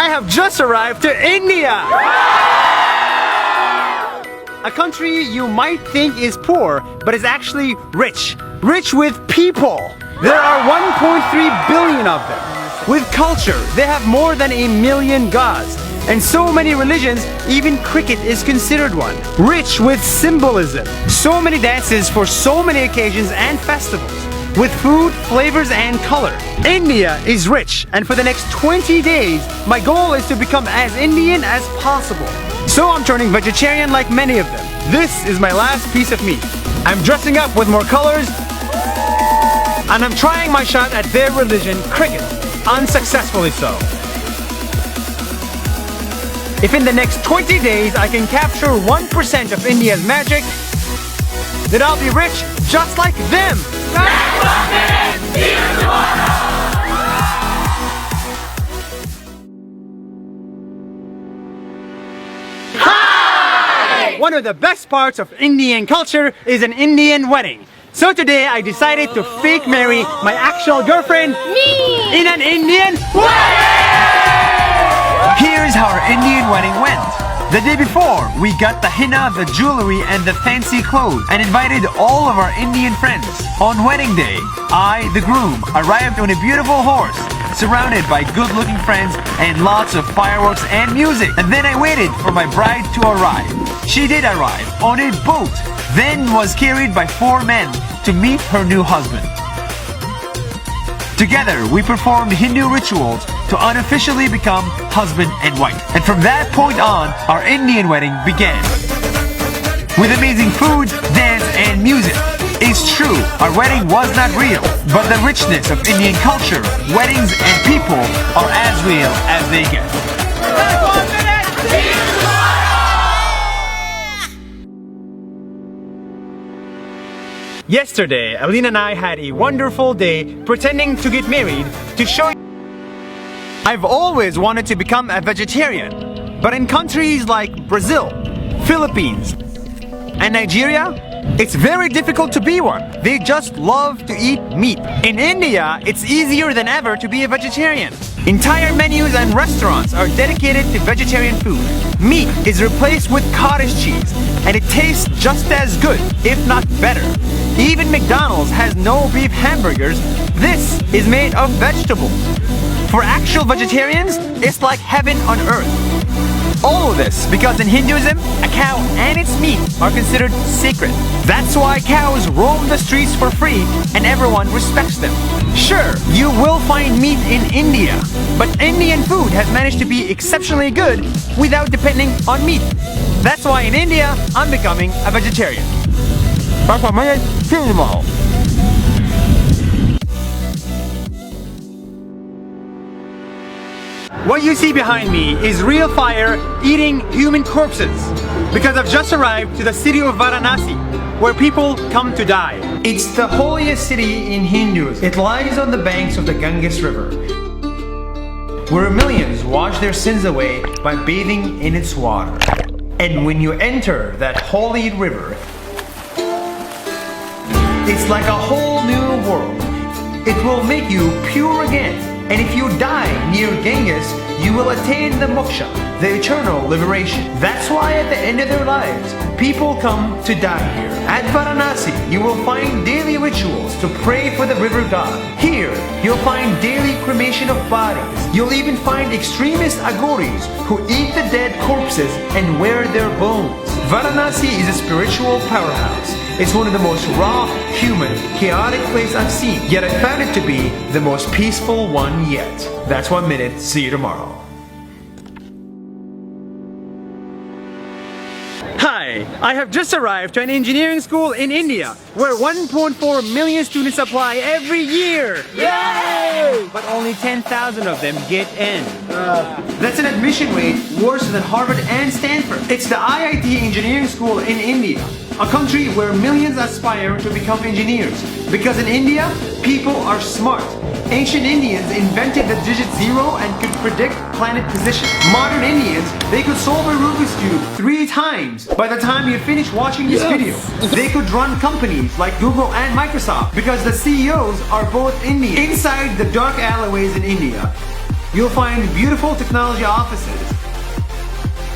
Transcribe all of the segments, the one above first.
I have just arrived to India! A country you might think is poor, but is actually rich. Rich with people. There are 1.3 billion of them. With culture, they have more than 1 million gods. And so many religions, even cricket is considered one. Rich with symbolism. So many dances for so many occasions and festivals. With food, flavors, and color. India is rich, and for the next 20 days, my goal is to become as Indian as possible. So I'm turning vegetarian like many of them. This is my last piece of meat. I'm dressing up with more colors, and I'm trying my shot at their religion, cricket, unsuccessfully so. If in the next 20 days I can capture 1% of India's magic, then I'll be rich just like them! Hi! One of the best parts of Indian culture is an Indian wedding. So today I decided to fake marry my actual girlfriend, me, in an Indian wedding! Here's how our Indian wedding went. The day before, we got the henna, the jewelry, and the fancy clothes and invited all of our Indian friends. On wedding day, I, the groom, arrived on a beautiful horse, surrounded by good-looking friends and lots of fireworks and music. And then I waited for my bride to arrive. She did arrive on a boat, then was carried by 4 men to meet her new husband. Together, we performed Hindu rituals to unofficially become husband and wife. And from that point on, our Indian wedding began. With amazing food, dance, and music. It's true, our wedding was not real, but the richness of Indian culture, weddings, and people are as real as they get. Yesterday, Alina and I had a wonderful day pretending to get married to show you. I've always wanted to become a vegetarian, but in countries like Brazil, Philippines, and Nigeria, it's very difficult to be one. They just love to eat meat. In India, it's easier than ever to be a vegetarian. Entire menus and restaurants are dedicated to vegetarian food. Meat is replaced with cottage cheese, and it tastes just as good, if not better. Even McDonald's has no beef hamburgers. This is made of vegetables. For actual vegetarians, it's like heaven on earth. All of this because in Hinduism, a cow and its meat are considered sacred. That's why cows roam the streets for free and everyone respects them. Sure, you will find meat in India, but Indian food has managed to be exceptionally good without depending on meat. That's why in India, I'm becoming a vegetarian. What you see behind me is real fire eating human corpses, because I've just arrived to the city of Varanasi, where people come to die. It's the holiest city in Hinduism. It lies on the banks of the Ganges River, where millions wash their sins away by bathing in its water. And when you enter that holy river, it's like a whole new world. It will make you pure again. And if you die near Ganges, you will attain the moksha, the eternal liberation. That's why at the end of their lives, people come to die here. At Varanasi, you will find daily rituals to pray for the river god. Here, you'll find daily cremation of bodies. You'll even find extremist agoris who eat the dead corpses and wear their bones. Varanasi is a spiritual powerhouse. It's one of the most raw, human, chaotic places I've seen, yet I found it to be the most peaceful one yet. That's 1 minute. See you tomorrow. Hi, I have just arrived to an engineering school in India where 1.4 million students apply every year. Yay! But only 10,000 of them get in. That's an admission rate worse than Harvard and Stanford. It's the IIT engineering school in India, a country where millions aspire to become engineers. Because in India, people are smart. Ancient Indians invented the digit 0 and could predict planet position. Modern Indians, they could solve a Rubik's Cube 3 times by the time you finish watching this video. They could run companies like Google and Microsoft because the CEOs are both Indian. Inside the dark alleyways in India, you'll find beautiful technology offices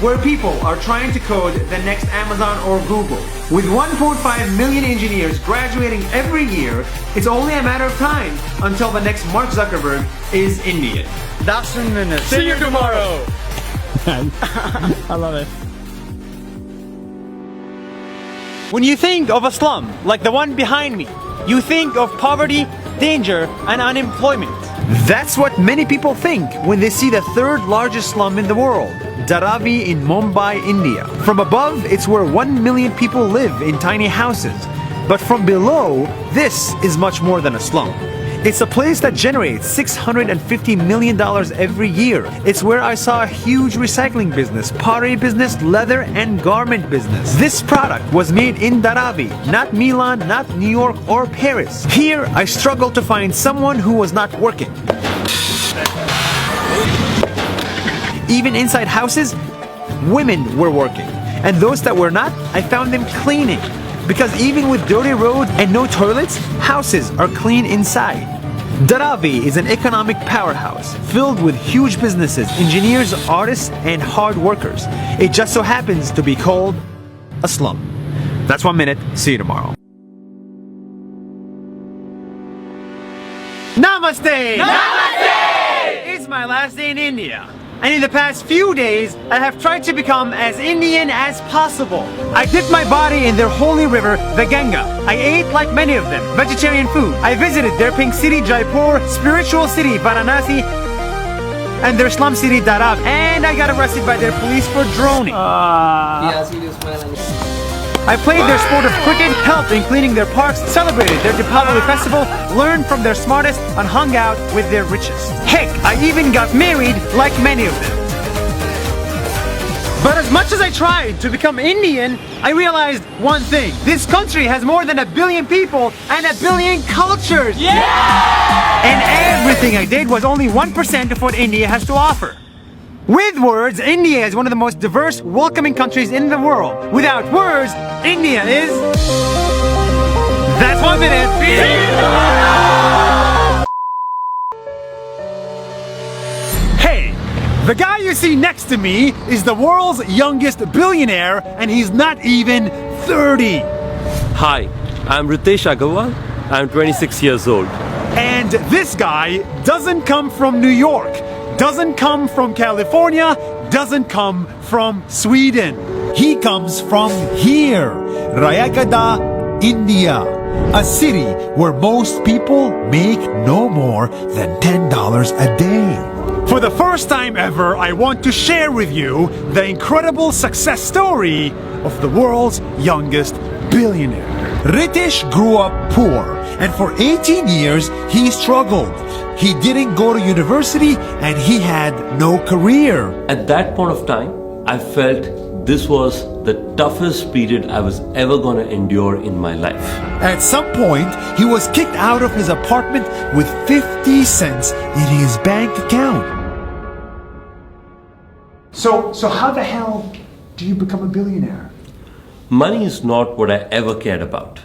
where people are trying to code the next Amazon or Google. With 1.5 million engineers graduating every year, it's only a matter of time until the next Mark Zuckerberg is Indian. That's in minutes. See you tomorrow. I love it. When you think of a slum, like the one behind me, you think of poverty, danger, and unemployment. That's what many people think when they see the third largest slum in the world, Dharavi in Mumbai, India. From above, it's where 1 million people live in tiny houses. But from below, this is much more than a slum. It's a place that generates $650 million every year. It's where I saw a huge recycling business, pottery business, leather, and garment business. This product was made in Dharavi, not Milan, not New York, or Paris. Here, I struggled to find someone who was not working. Even inside houses, women were working. And those that were not, I found them cleaning. Because even with dirty roads and no toilets, houses are clean inside. Dharavi is an economic powerhouse filled with huge businesses, engineers, artists, and hard workers. It just so happens to be called a slum. That's 1 minute. See you tomorrow. Namaste! Namaste! It's my last day in India. And in the past few days, I have tried to become as Indian as possible. I dipped my body in their holy river, the Ganga. I ate, like many of them, vegetarian food. I visited their pink city, Jaipur, spiritual city, Varanasi, and their slum city, Dharavi. And I got arrested by their police for droning. I played their sport of cricket, helped in cleaning their parks, celebrated their Deepavali festival, learned from their smartest, and hung out with their richest. Heck, I even got married like many of them. But as much as I tried to become Indian, I realized one thing. This country has more than 1 billion people and 1 billion cultures. Yeah! And everything I did was only 1% of what India has to offer. With words, India is one of the most diverse, welcoming countries in the world. Without words, India is... That's 1 minute. Hey, the guy you see next to me is the world's youngest billionaire, and he's not even 30. Hi, I'm Ritesh Agarwal. I'm 26 years old. And this guy doesn't come from New York, doesn't come from California, doesn't come from Sweden. He comes from here, Rayagada, India, a city where most people make no more than $10 a day. For the first time ever, I want to share with you the incredible success story of the world's youngest billionaire. Ritesh grew up poor, and for 18 years he struggled. He didn't go to university and he had no career. At that point of time, I felt this was the toughest period I was ever gonna endure in my life. At some point, he was kicked out of his apartment with 50 cents in his bank account. So how the hell do you become a billionaire? Money is not what I ever cared about.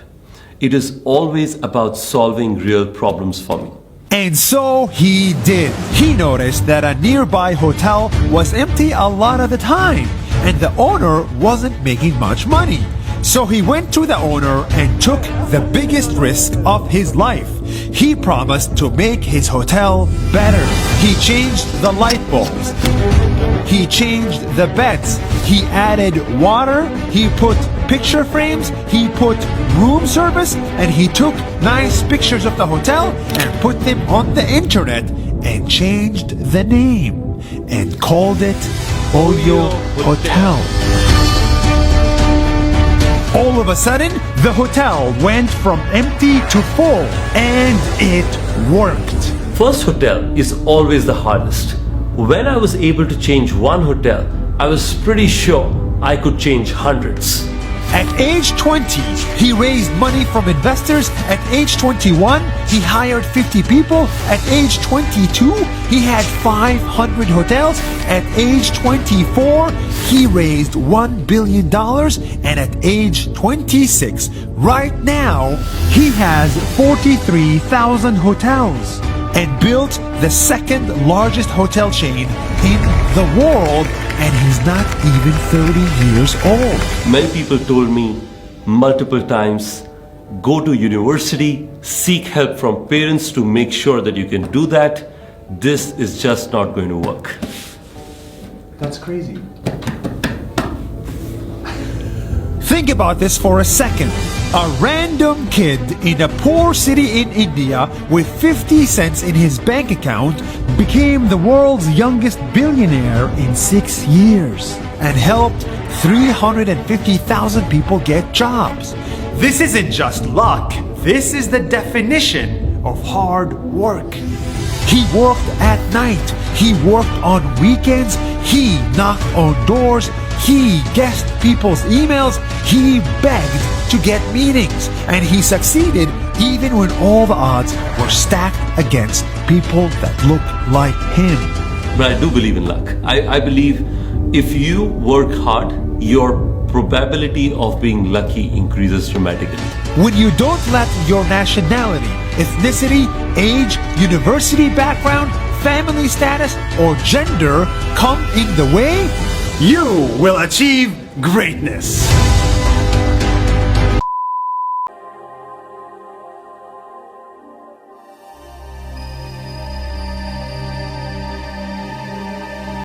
It is always about solving real problems for me. And so he did. He noticed that a nearby hotel was empty a lot of the time, and the owner wasn't making much money. So he went to the owner and took the biggest risk of his life. He promised to make his hotel better. He changed the light bulbs. He changed the beds. He added water. He put picture frames. He put room service. And he took nice pictures of the hotel and put them on the internet and changed the name and called it Oyo Hotel. All of a sudden, the hotel went from empty to full, and it worked. First hotel is always the hardest. When I was able to change one hotel, I was pretty sure I could change hundreds. At age 20, he raised money from investors. At age 21, he hired 50 people. At age 22, he had 500 hotels. At age 24, he raised $1 billion. And at age 26, right now, he has 43,000 hotels. and built the second largest hotel chain in the world, and he's not even 30 years old. Many people told me multiple times, go to university, seek help from parents to make sure that you can do that. This is just not going to work. That's crazy. Think about this for a second. A random kid in a poor city in India with 50 cents in his bank account became the world's youngest billionaire in 6 years and helped 350,000 people get jobs. This isn't just luck. This is the definition of hard work. He worked at night. He worked on weekends. He knocked on doors. He guessed people's emails. He begged to get meetings. And he succeeded even when all the odds were stacked against people that looked like him. But I do believe in luck. I believe if you work hard, your probability of being lucky increases dramatically. When you don't let your nationality, ethnicity, age, university background, family status, or gender come in the way, You will achieve greatness.